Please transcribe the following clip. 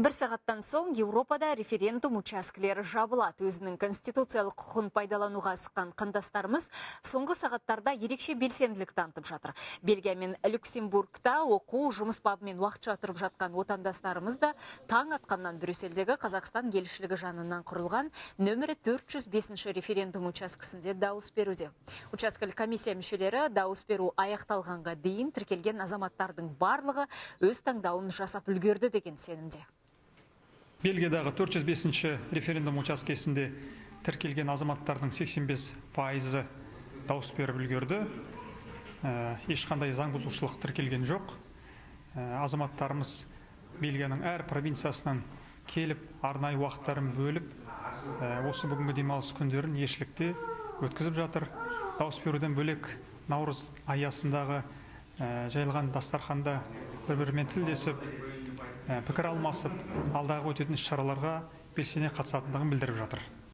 Бір сағаттан соң Еуропада референдум учаскелері жабылады. Өзінің конституциялық құқын пайдалануға асыққан қандастарымыз соңғы сағаттарда ерекше белсенділік танытып жатыр. Бельгия мен Люксембургта оқу, жұмыс бабымен уақытша тұрып жатқан отандастарымыз да таң атқаннан Брюссельдегі Қазақстан елшілігі жанынан құрылған нөмірі 405 референдум учаскесінде дауыс беруде. Учаскелік комиссия мүшелері дауыс беру аяқталғанға дейін тіркелген азаматтардың барлығы өз таңдауын жасап үлгерді деген сенімде. Бельгиядағы 405 референдум учаскесінде тіркелген азаматтардың 85%-ы дауыс беріп үлгерді. Ешқандай заң бұзушылық тіркелген жоқ. Азаматтарымыз Бельгияның әр провинциясынан келіп, арнайы уақыттарын бөліп, осы бүгінгі демалыс күндерін елшілікте өткізіп жатыр. Дауыс беруден бөлек Наурыз аясындағы жайылған дастарханда бір-бірімен тілдесіп, пікір алмасып, алдағы өтетін іс-шараларға белсене қатысатындығын білдіріп жатыр.